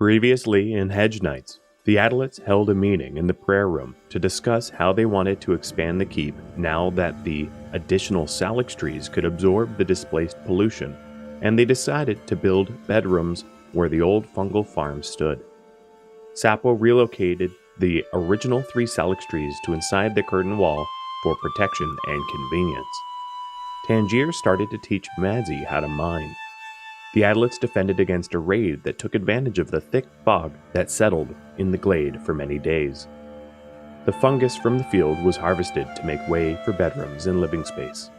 Previously in Hedge Knights, the Adlets held a meeting in the prayer room to discuss how they wanted to expand the keep now that the additional salix trees could absorb the displaced pollution, and they decided to build bedrooms where the old fungal farm stood. Sapo relocated the original 3 salix trees to inside the curtain wall for protection and convenience. Tangier started to teach Madzi how to mine. The Adlets defended against a raid that took advantage of the thick fog that settled in the glade for many days. The fungus from the field was harvested to make way for bedrooms and living space.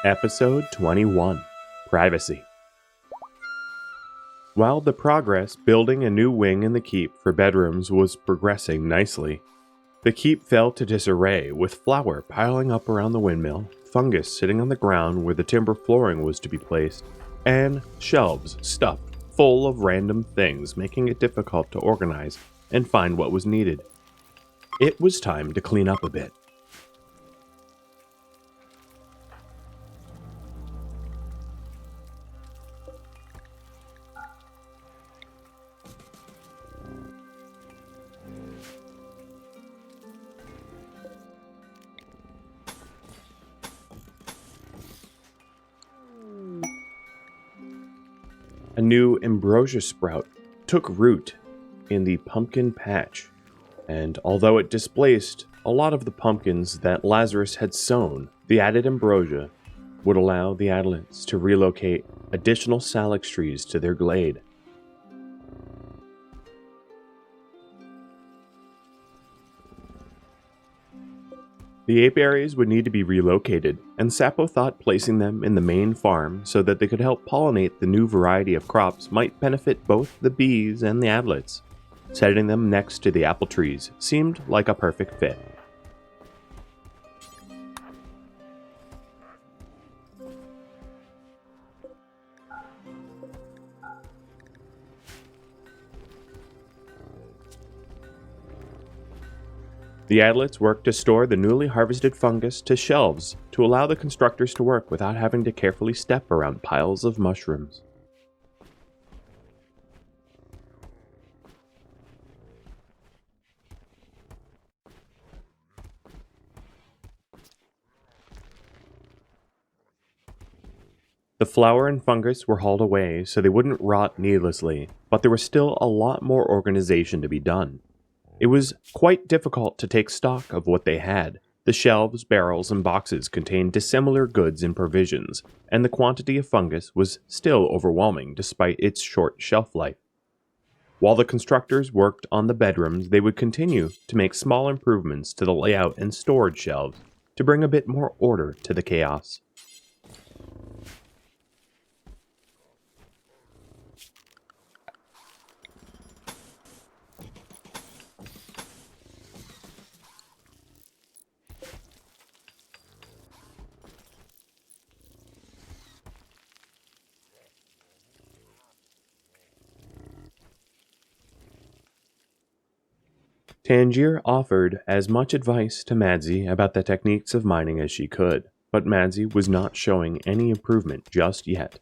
Episode 21: Privacy. While the progress building a new wing in the keep for bedrooms was progressing nicely, the keep fell to disarray with flour piling up around the windmill, fungus sitting on the ground where the timber flooring was to be placed, and shelves stuffed full of random things, making it difficult to organize and find what was needed. It was time to clean up a bit. A new ambrosia sprout took root in the pumpkin patch, and although it displaced a lot of the pumpkins that Lazarus had sown, the added ambrosia would allow the Adlets to relocate additional salix trees to their glade. The apiaries would need to be relocated, and Sapo thought placing them in the main farm so that they could help pollinate the new variety of crops might benefit both the bees and the Adlets. Setting them next to the apple trees seemed like a perfect fit. The Adlets worked to store the newly harvested fungus to shelves to allow the constructors to work without having to carefully step around piles of mushrooms. The flour and fungus were hauled away so they wouldn't rot needlessly, but there was still a lot more organization to be done. It was quite difficult to take stock of what they had. The shelves, barrels, and boxes contained dissimilar goods and provisions, and the quantity of fungus was still overwhelming despite its short shelf life. While the constructors worked on the bedrooms, they would continue to make small improvements to the layout and storage shelves to bring a bit more order to the chaos. Tangier offered as much advice to Madzi about the techniques of mining as she could, but Madzi was not showing any improvement just yet.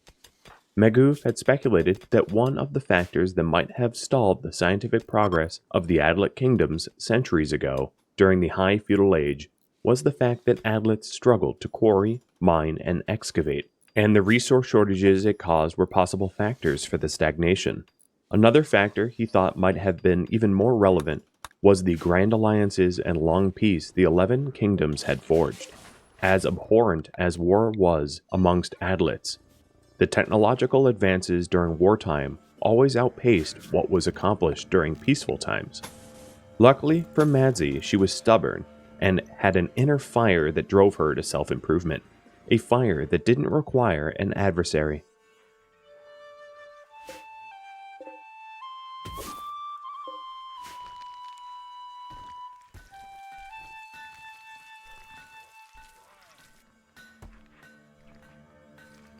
Megoof had speculated that one of the factors that might have stalled the scientific progress of the Adlet kingdoms centuries ago, during the High Feudal Age, was the fact that Adlets struggled to quarry, mine, and excavate, and the resource shortages it caused were possible factors for the stagnation. Another factor he thought might have been even more relevant was the grand alliances and long peace the 11 kingdoms had forged. As abhorrent as war was amongst Adlets, the technological advances during wartime always outpaced what was accomplished during peaceful times. Luckily for Madzi, she was stubborn and had an inner fire that drove her to self-improvement, a fire that didn't require an adversary.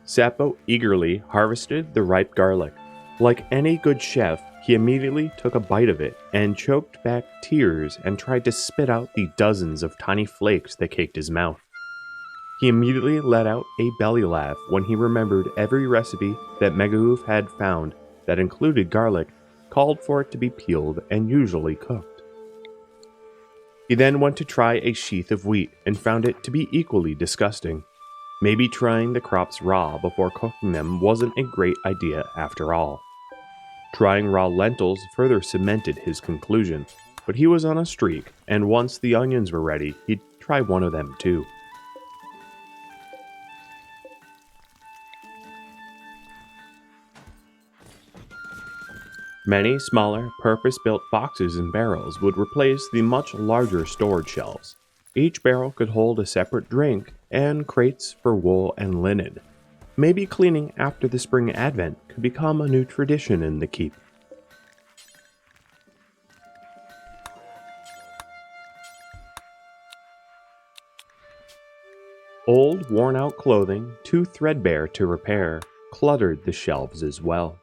Sapo eagerly harvested the ripe garlic. Like any good chef, he immediately took a bite of it and choked back tears and tried to spit out the dozens of tiny flakes that caked his mouth. He immediately let out a belly laugh when he remembered every recipe that Megahoof had found that included garlic called for it to be peeled and usually cooked. He then went to try a sheath of wheat and found it to be equally disgusting. Maybe trying the crops raw before cooking them wasn't a great idea after all. Trying raw lentils further cemented his conclusion, but he was on a streak, and once the onions were ready, he'd try one of them too. Many smaller, purpose-built boxes and barrels would replace the much larger storage shelves. Each barrel could hold a separate drink, and crates for wool and linen. Maybe cleaning after the spring advent could become a new tradition in the keep. Old, worn-out clothing, too threadbare to repair, cluttered the shelves as well.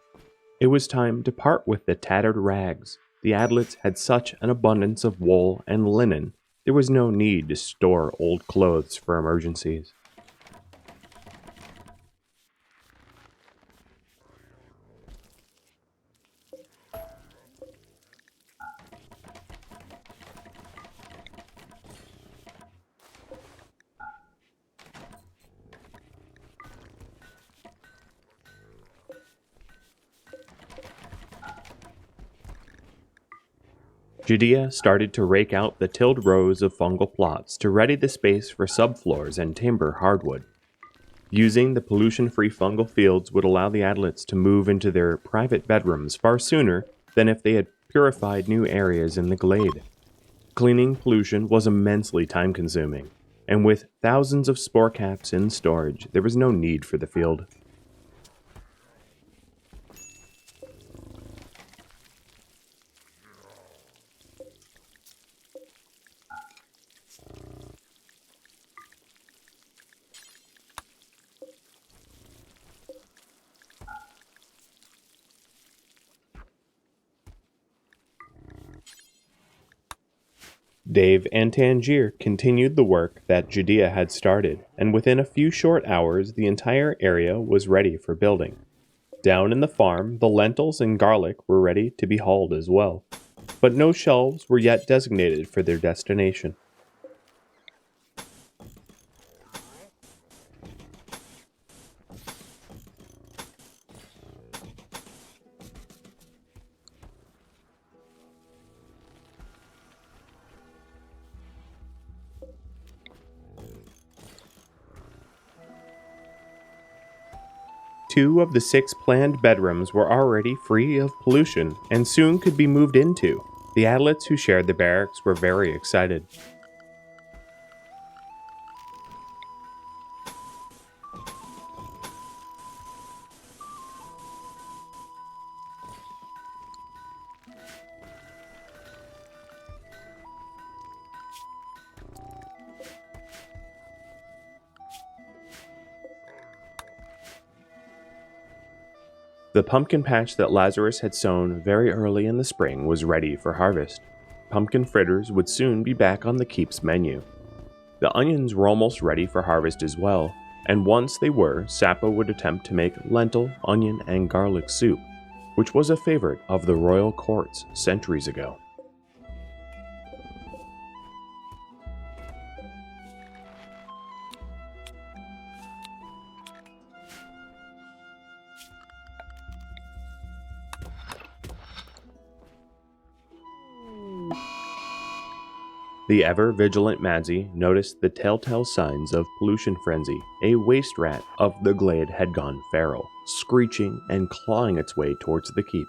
It was time to part with the tattered rags. The Adlets had such an abundance of wool and linen, there was no need to store old clothes for emergencies. Judea started to rake out the tilled rows of fungal plots to ready the space for subfloors and timber hardwood. Using the pollution-free fungal fields would allow the Adlets to move into their private bedrooms far sooner than if they had purified new areas in the glade. Cleaning pollution was immensely time-consuming, and with thousands of spore caps in storage, there was no need for the field. Dave and Tangier continued the work that Judea had started, and within a few short hours the entire area was ready for building. Down in the farm, the lentils and garlic were ready to be hauled as well, but no shelves were yet designated for their destination. Two of the 6 planned bedrooms were already free of pollution and soon could be moved into. The Adlets who shared the barracks were very excited. The pumpkin patch that Lazarus had sown very early in the spring was ready for harvest. Pumpkin fritters would soon be back on the keep's menu. The onions were almost ready for harvest as well, and once they were, Sappo would attempt to make lentil, onion, and garlic soup, which was a favorite of the royal courts centuries ago. The ever-vigilant Madzi noticed the telltale signs of pollution frenzy. A waste rat of the glade had gone feral, screeching and clawing its way towards the keep.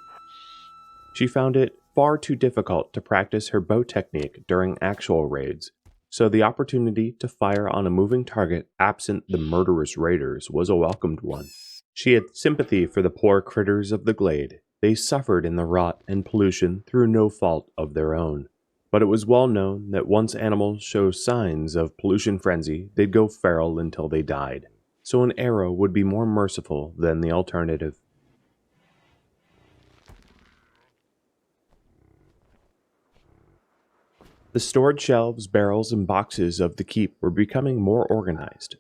She found it far too difficult to practice her bow technique during actual raids, so the opportunity to fire on a moving target absent the murderous raiders was a welcomed one. She had sympathy for the poor critters of the glade. They suffered in the rot and pollution through no fault of their own. But it was well known that once animals show signs of pollution frenzy, they'd go feral until they died, so an arrow would be more merciful than the alternative. The stored shelves, barrels, and boxes of the keep were becoming more organized.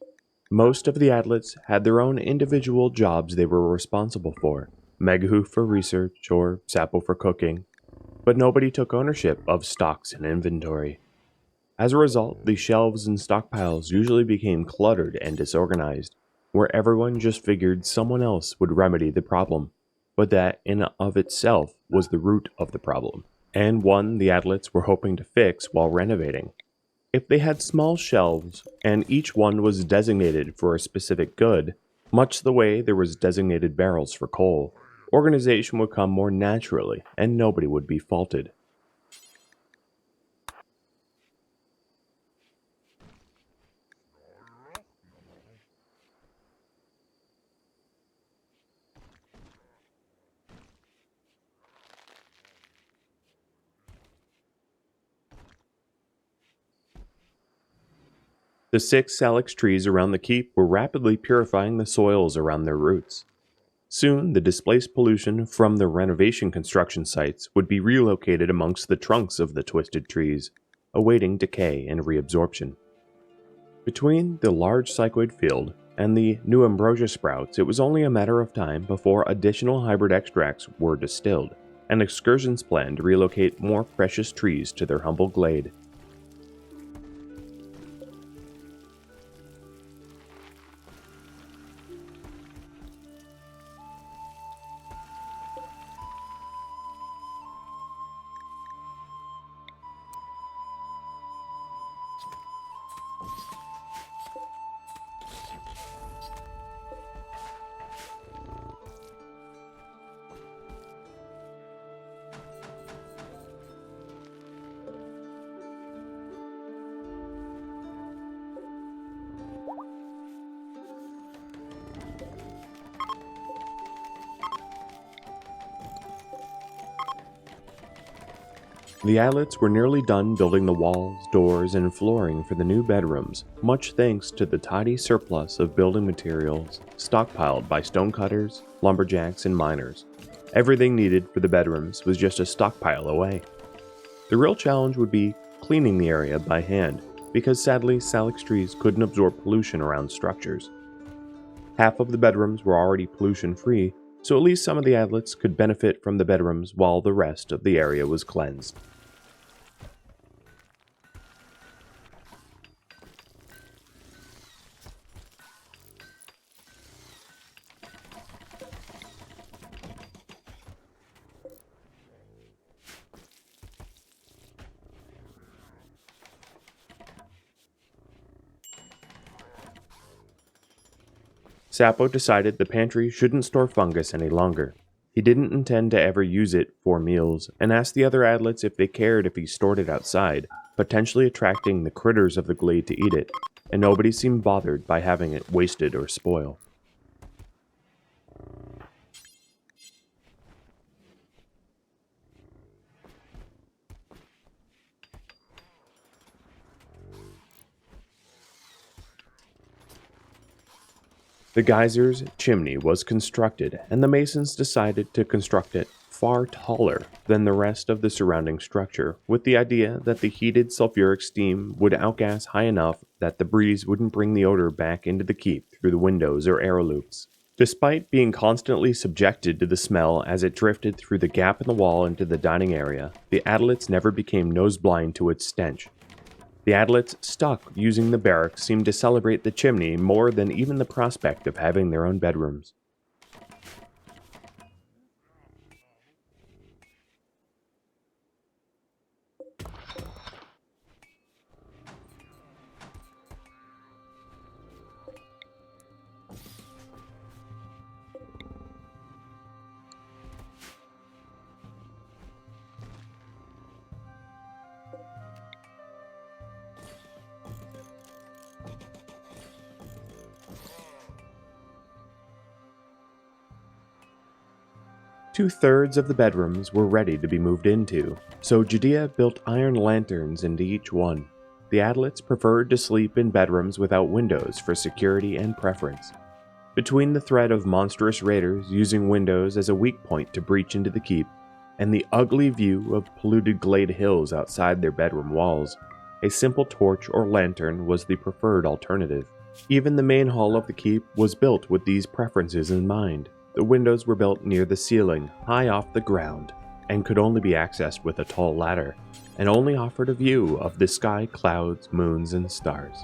Most of the Adlets had their own individual jobs they were responsible for. Meghoof for research or Sapo for cooking, but nobody took ownership of stocks and inventory. As a result, the shelves and stockpiles usually became cluttered and disorganized, where everyone just figured someone else would remedy the problem, but that in and of itself was the root of the problem, and one the Adlets were hoping to fix while renovating. If they had small shelves, and each one was designated for a specific good, much the way there was designated barrels for coal, organization would come more naturally and nobody would be faulted. The 6 salix trees around the keep were rapidly purifying the soils around their roots. Soon, the displaced pollution from the renovation construction sites would be relocated amongst the trunks of the twisted trees, awaiting decay and reabsorption. Between the large cycoid field and the new ambrosia sprouts, it was only a matter of time before additional hybrid extracts were distilled, and excursions planned to relocate more precious trees to their humble glade. The Adlets were nearly done building the walls, doors, and flooring for the new bedrooms, much thanks to the tidy surplus of building materials stockpiled by stonecutters, lumberjacks, and miners. Everything needed for the bedrooms was just a stockpile away. The real challenge would be cleaning the area by hand, because sadly salix trees couldn't absorb pollution around structures. Half of the bedrooms were already pollution-free, so at least some of the Adlets could benefit from the bedrooms while the rest of the area was cleansed. Sapo decided the pantry shouldn't store fungus any longer. He didn't intend to ever use it for meals, and asked the other Adlets if they cared if he stored it outside, potentially attracting the critters of the glade to eat it, and nobody seemed bothered by having it wasted or spoil. The geyser's chimney was constructed, and the masons decided to construct it far taller than the rest of the surrounding structure, with the idea that the heated sulfuric steam would outgas high enough that the breeze wouldn't bring the odor back into the keep through the windows or air loops. Despite being constantly subjected to the smell as it drifted through the gap in the wall into the dining area, the Adlets never became noseblind to its stench. The Adlets stuck using the barracks seemed to celebrate the chimney more than even the prospect of having their own bedrooms. Two-thirds of the bedrooms were ready to be moved into, so Judea built iron lanterns into each one. The Adlets preferred to sleep in bedrooms without windows for security and preference. Between the threat of monstrous raiders using windows as a weak point to breach into the keep, and the ugly view of polluted glade hills outside their bedroom walls, a simple torch or lantern was the preferred alternative. Even the main hall of the keep was built with these preferences in mind. The windows were built near the ceiling, high off the ground, and could only be accessed with a tall ladder, and only offered a view of the sky, clouds, moons, and stars.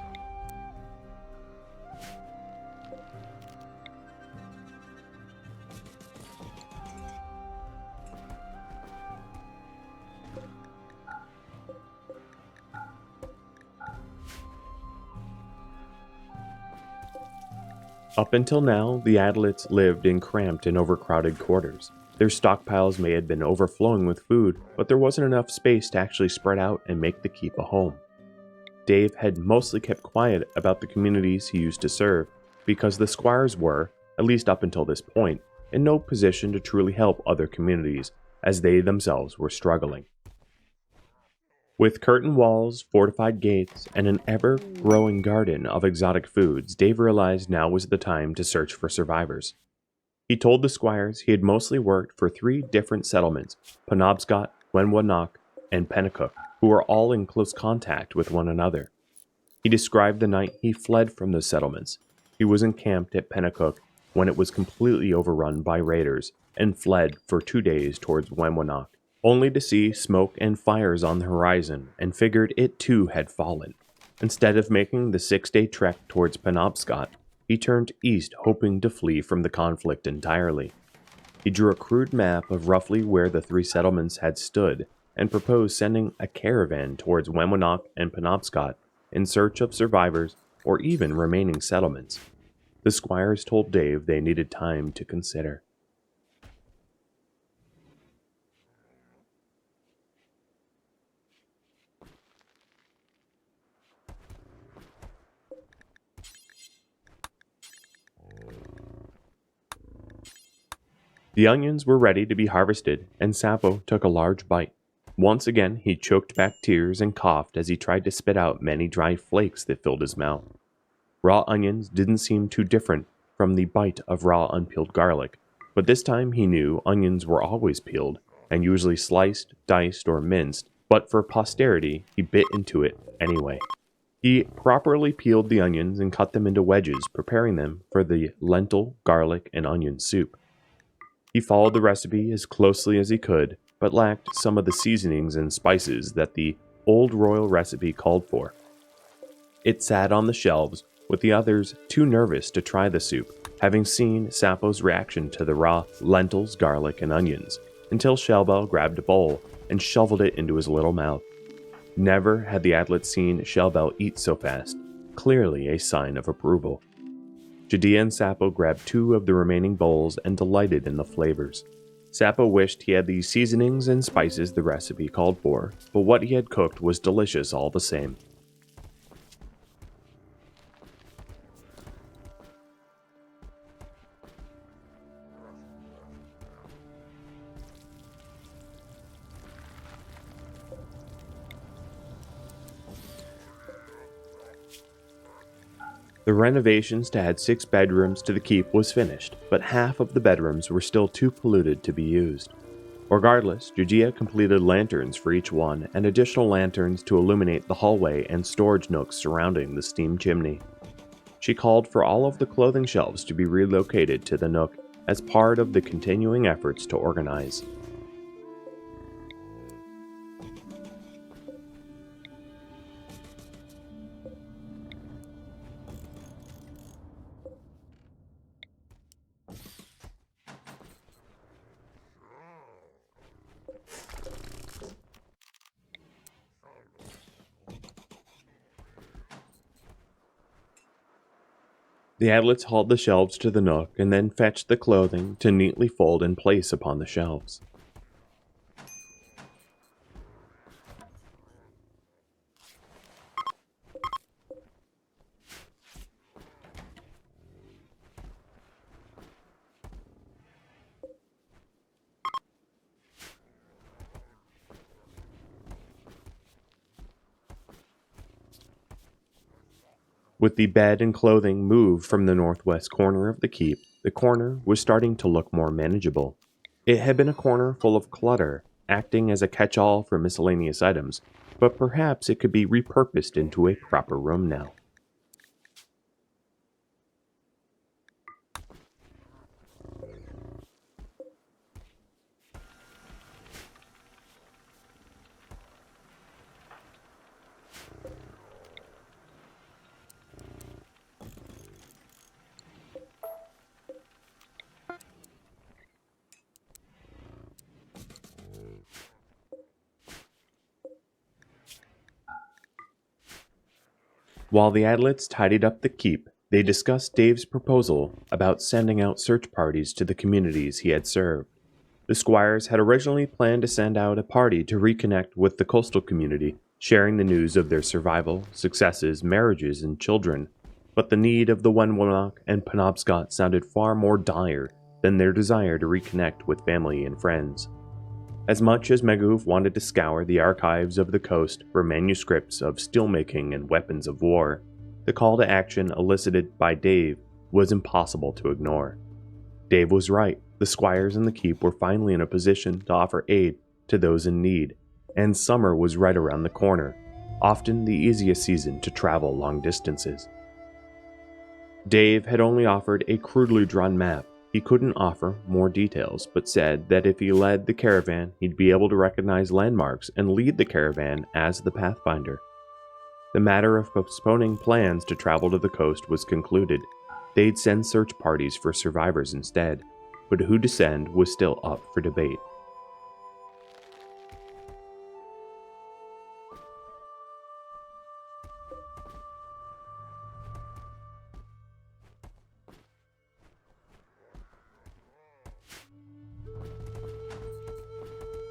Up until now, the Adlets lived in cramped and overcrowded quarters. Their stockpiles may have been overflowing with food, but there wasn't enough space to actually spread out and make the keep a home. Dave had mostly kept quiet about the communities he used to serve, because the squires were, at least up until this point, in no position to truly help other communities, as they themselves were struggling. With curtain walls, fortified gates, and an ever-growing garden of exotic foods, Dave realized now was the time to search for survivors. He told the squires he had mostly worked for 3 different settlements, Penobscot, Wenwanauk, and Pennacook, who were all in close contact with one another. He described the night he fled from those settlements. He was encamped at Pennacook when it was completely overrun by raiders, and fled for 2 days towards Wenwanauk, only to see smoke and fires on the horizon, and figured it too had fallen. Instead of making the 6-day trek towards Penobscot, he turned east hoping to flee from the conflict entirely. He drew a crude map of roughly where the 3 settlements had stood, and proposed sending a caravan towards Wenwanauk and Penobscot in search of survivors or even remaining settlements. The squires told Dave they needed time to consider. The onions were ready to be harvested, and Sapo took a large bite. Once again, he choked back tears and coughed as he tried to spit out many dry flakes that filled his mouth. Raw onions didn't seem too different from the bite of raw unpeeled garlic, but this time he knew onions were always peeled, and usually sliced, diced, or minced, but for posterity, he bit into it anyway. He properly peeled the onions and cut them into wedges, preparing them for the lentil, garlic, and onion soup. He followed the recipe as closely as he could, but lacked some of the seasonings and spices that the old royal recipe called for. It sat on the shelves, with the others too nervous to try the soup, having seen Sapo's reaction to the raw lentils, garlic, and onions, until Shellbell grabbed a bowl and shoveled it into his little mouth. Never had the Adlet seen Shellbell eat so fast, clearly a sign of approval. Judea and Sapo grabbed 2 of the remaining bowls and delighted in the flavors. Sapo wished he had the seasonings and spices the recipe called for, but what he had cooked was delicious all the same. The renovations to add 6 bedrooms to the keep was finished, but half of the bedrooms were still too polluted to be used. Regardless, Judea completed lanterns for each one and additional lanterns to illuminate the hallway and storage nooks surrounding the steam chimney. She called for all of the clothing shelves to be relocated to the nook as part of the continuing efforts to organize. The Adlets hauled the shelves to the nook and then fetched the clothing to neatly fold and place upon the shelves. With the bed and clothing moved from the northwest corner of the keep, the corner was starting to look more manageable. It had been a corner full of clutter, acting as a catch-all for miscellaneous items, but perhaps it could be repurposed into a proper room now. While the Adlets tidied up the keep, they discussed Dave's proposal about sending out search parties to the communities he had served. The squires had originally planned to send out a party to reconnect with the coastal community, sharing the news of their survival, successes, marriages, and children, but the need of the Wenwinnock and Penobscot sounded far more dire than their desire to reconnect with family and friends. As much as Megoof wanted to scour the archives of the coast for manuscripts of steelmaking and weapons of war, the call to action elicited by Dave was impossible to ignore. Dave was right. The squires in the keep were finally in a position to offer aid to those in need, and summer was right around the corner, often the easiest season to travel long distances. Dave had only offered a crudely drawn map. He couldn't offer more details, but said that if he led the caravan, he'd be able to recognize landmarks and lead the caravan as the pathfinder. The matter of postponing plans to travel to the coast was concluded. They'd send search parties for survivors instead, but who to send was still up for debate.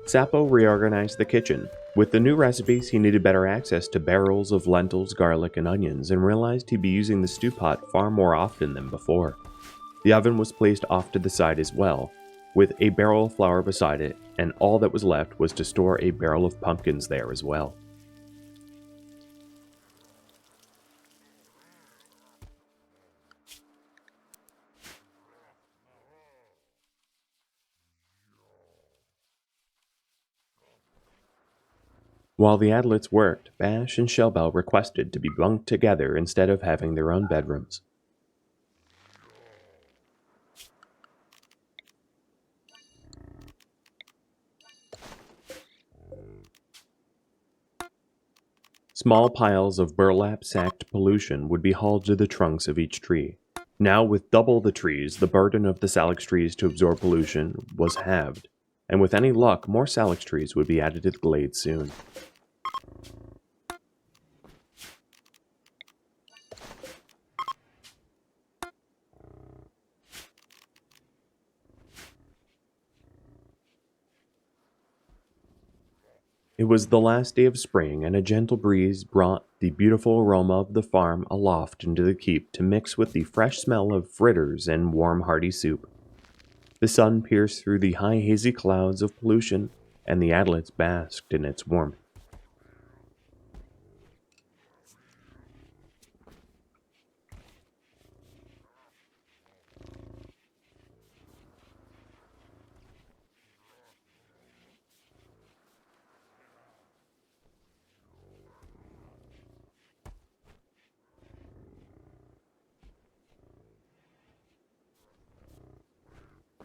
Sapo reorganized the kitchen. With the new recipes, he needed better access to barrels of lentils, garlic, and onions, and realized he'd be using the stew pot far more often than before. The oven was placed off to the side as well, with a barrel of flour beside it, and all that was left was to store a barrel of pumpkins there as well. While the Adlets worked, Bash and Shellbell requested to be bunked together instead of having their own bedrooms. Small piles of burlap-sacked pollution would be hauled to the trunks of each tree. Now, with double the trees, the burden of the salix trees to absorb pollution was halved, and with any luck, more salix trees would be added to the glade soon. It was the last day of spring, and a gentle breeze brought the beautiful aroma of the farm aloft into the keep to mix with the fresh smell of fritters and warm hearty soup. The sun pierced through the high hazy clouds of pollution, and the Adlets basked in its warmth.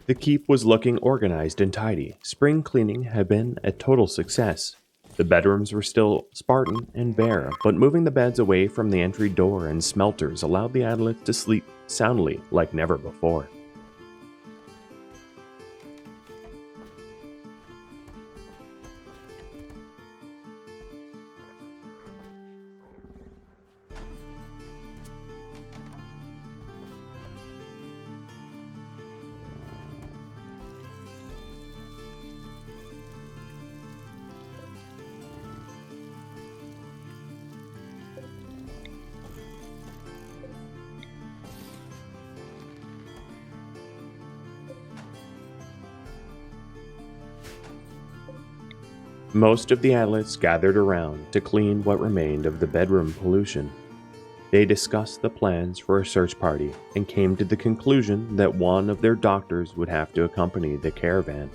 The keep was looking organized and tidy. Spring cleaning had been a total success. The bedrooms were still Spartan and bare, but moving the beds away from the entry door and smelters allowed the Adlets to sleep soundly like never before. Most of the Adlets gathered around to clean what remained of the bedroom pollution. They discussed the plans for a search party and came to the conclusion that one of their doctors would have to accompany the caravan.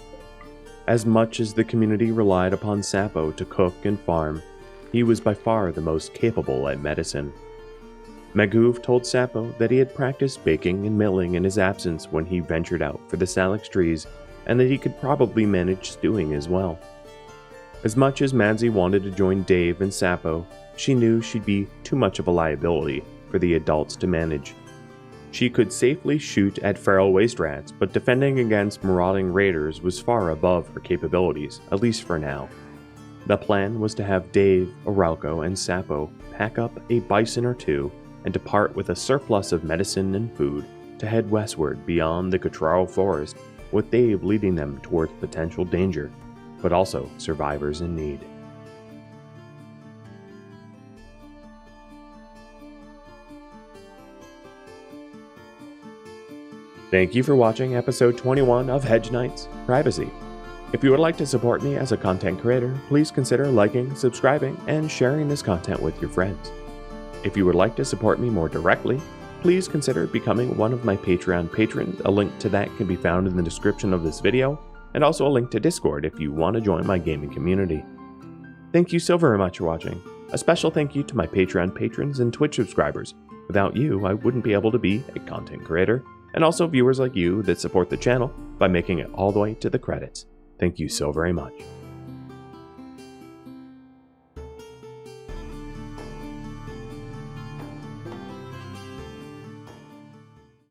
As much as the community relied upon Sapo to cook and farm, he was by far the most capable at medicine. Megoof told Sapo that he had practiced baking and milling in his absence when he ventured out for the salix trees, and that he could probably manage stewing as well. As much as Madzi wanted to join Dave and Sapo, she knew she'd be too much of a liability for the adults to manage. She could safely shoot at feral waste rats, but defending against marauding raiders was far above her capabilities, at least for now. The plan was to have Dave, Arauco, and Sapo pack up a bison or two and depart with a surplus of medicine and food to head westward beyond the Catraro forest, with Dave leading them towards potential danger, but also survivors in need. Thank you for watching episode 21 of Hedge Knights Privacy. If you would like to support me as a content creator, please consider liking, subscribing, and sharing this content with your friends. If you would like to support me more directly, please consider becoming one of my Patreon patrons. A link to that can be found in the description of this video, and also a link to Discord if you want to join my gaming community. Thank you so very much for watching. A special thank you to my Patreon patrons and Twitch subscribers. Without you, I wouldn't be able to be a content creator, and also viewers like you that support the channel by making it all the way to the credits. Thank you so very much.